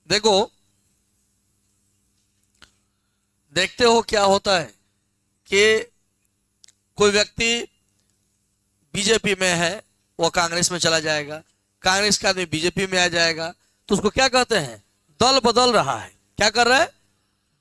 देखो, देखते हो क्या होता है कि कोई व्यक्ति बीजेपी में है, वो कांग्रेस में चला जाएगा, कांग्रेस का आदमी बीजेपी में आ जाएगा, तो उसको क्या कहते हैं? दल बदल रहा है। क्या कर रहा है?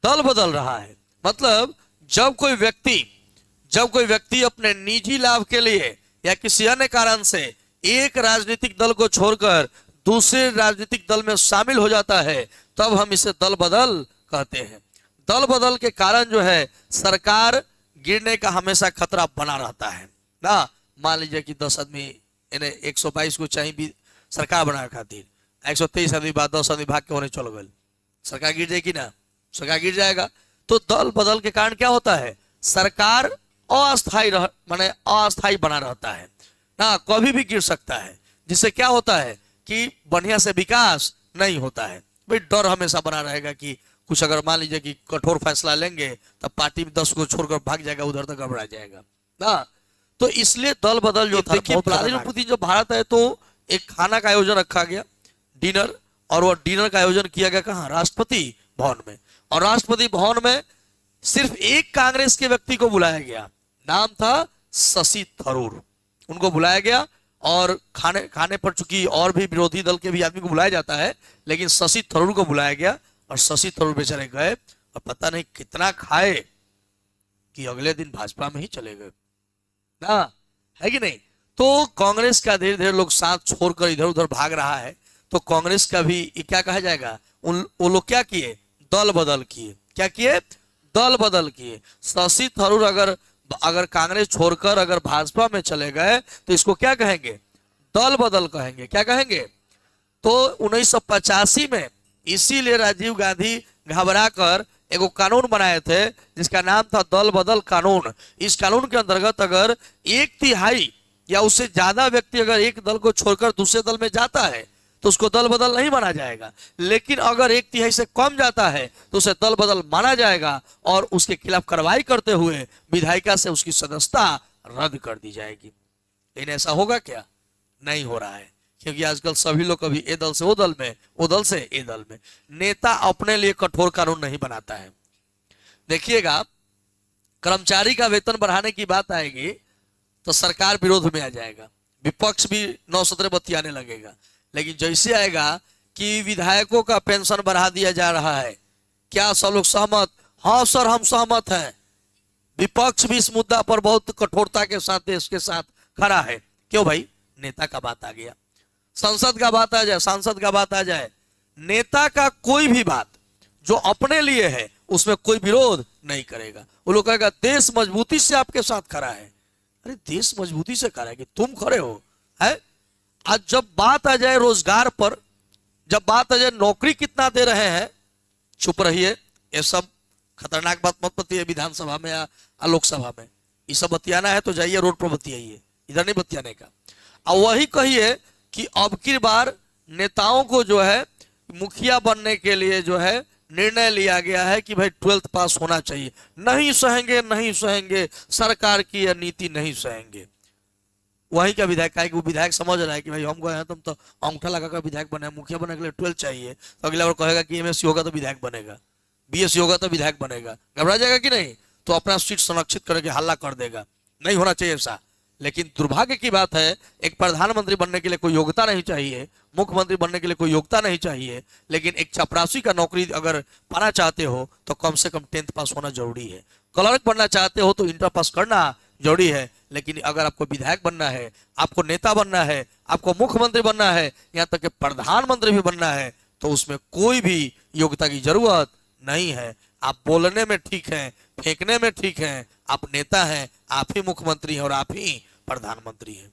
दल बदल रहा है। मतलब जब कोई व्यक्ति अपने निजी लाभ के लिए या किसी अन्य कारण से एक राजनीतिक दल को छोड़कर दूसरे राजनीतिक दल में शामिल हो जाता है, तब हम इसे दल बदल कहते हैं। दल बदल के कारण जो है सरकार गिरने का हमेशा खतरा बना रहता है ना। मान लीजिए कि 10 आदमी इन्हें 122 को चाहिए भी सरकार बनाने खातिर, 123 आदमी बाद 10 आदमी भाग के होने चल गए, सरकार गिर जाएगी ना? सरकार गिर जाएगा। तो दल बदल के कारण क्या होता है? सरकार अस्थायी माने अस्थायी बना रहता है ना, कभी भी गिर सकता है, जिससे क्या होता है कि बढ़िया से विकास नहीं होता है। भाई डर हमेशा बना रहेगा कि कुछ अगर मान लीजिए कि कठोर फैसला लेंगे तब पार्टी में 10 को छोड़कर भाग जाएगा, उधर तक गड़बड़ा जाएगा ना। तो इसलिए दल बदल जो था, देखिए व्लादिमीर पुतिन जब भारत आए तो एक खाना का आयोजन रखा गया, डिनर, और वो डिनर का आयोजन किया गया कहाँ? राष्ट्रपति भवन में। और राष्ट्रपति भवन में सिर्फ एक कांग्रेस के व्यक्ति को बुलाया गया, नाम था शशि थरूर, उनको बुलाया गया। और खाने पर चूंकि और भी विरोधी दल के भी आदमी को बुलाया जाता है, लेकिन शशि थरूर को बुलाया गया और शशि थरूर बेचारे गए और पता नहीं कितना खाए कि अगले दिन भाजपा में ही चले गए ना, है कि नहीं? तो कांग्रेस का धीरे धीरे लोग साथ छोड़कर इधर उधर भाग रहा है, तो कांग्रेस का भी क्या कहा जाएगा? वो लोग क्या किए? दल बदल किए। क्या किए? दल बदल किए। शशि थरूर अगर कांग्रेस छोड़कर अगर भाजपा में चले गए तो इसको क्या कहेंगे? दल बदल कहेंगे। क्या कहेंगे? तो 1985 में इसीलिए राजीव गांधी घबरा कर एगो कानून बनाए थे जिसका नाम था दल बदल कानून। इस कानून के अंतर्गत अगर 1/3 या उससे ज्यादा व्यक्ति अगर एक दल को छोड़कर दूसरे दल में जाता है तो उसको दल बदल नहीं माना जाएगा, लेकिन अगर 1/3 से कम जाता है तो उसे दल बदल माना जाएगा और उसके खिलाफ कार्रवाई करते हुए विधायिका से उसकी सदस्यता रद्द कर दी जाएगी। लेकिन ऐसा होगा क्या? नहीं हो रहा है, क्योंकि आजकल सभी लोग कभी ए दल से वो दल में, वो दल से ए दल में। नेता अपने लिए कठोर कानून नहीं बनाता है। देखिएगा, कर्मचारी का वेतन बढ़ाने की बात आएगी तो सरकार विरोध में आ जाएगा, विपक्ष भी 9-17 बतियाने लगेगा। लेकिन जैसे आएगा कि विधायकों का पेंशन बढ़ा दिया जा रहा है, क्या सब लोग सहमत? हाँ सर, हम सहमत हैं। विपक्ष भी इस मुद्दा पर बहुत कठोरता के साथ देश के साथ खड़ा है। क्यों भाई? नेता का बात आ गया। संसद का बात आ जाए, सांसद का बात आ जाए, नेता का कोई भी बात जो अपने लिए है उसमें कोई विरोध नहीं करेगा। वो लोग कहेगा देश मजबूती से आपके साथ खड़ा है। अरे देश मजबूती से खड़ा है कि तुम खड़े हो? है आज जब बात आ जाए रोजगार पर, जब बात आ जाए नौकरी कितना दे रहे हैं, चुप रहिए। ये सब खतरनाक बात मत बतिए विधानसभा में या लोकसभा में। ये सब बतियाना है तो जाइए रोड पर बतियाइए, इधर नहीं बतियाने का। और वही कहिए कि अब की बार नेताओं को जो है मुखिया बनने के लिए जो है निर्णय लिया गया है कि भाई 12th पास होना चाहिए। नहीं सहेंगे, नहीं सहेंगे, सरकार की यह नीति नहीं सहेंगे। वही का विधायक का वो विधायक समझ रहा है कि भाई हम गए हैं, तुम तो अंगूठा लगाकर विधायक बने, मुखिया बनने के लिए 12th चाहिए, तो अगला बार कहेगा कि एमएससी होगा तो विधायक बनेगा, बीएससी होगा तो विधायक बनेगा। घबरा जाएगा कि नहीं? तो अपना सीट संरक्षित करके हल्ला कर देगा। नहीं होना चाहिए ऐसा। लेकिन दुर्भाग्य की बात है, एक प्रधानमंत्री बनने के लिए कोई योग्यता नहीं चाहिए, मुख्यमंत्री बनने के लिए कोई योग्यता नहीं चाहिए, लेकिन एक चपरासी का नौकरी अगर पाना चाहते हो तो कम से कम 10th पास होना जरूरी है। क्लर्क बनना चाहते हो तो इंटर पास करना जरूरी है। लेकिन अगर आपको विधायक बनना है, आपको नेता बनना है, आपको मुख्यमंत्री बनना है, यहाँ तक कि प्रधानमंत्री भी बनना है, तो उसमें कोई भी योग्यता की जरूरत नहीं है। आप बोलने में ठीक हैं, फेंकने में ठीक हैं, आप नेता हैं, आप ही मुख्यमंत्री हैं और आप ही प्रधानमंत्री हैं।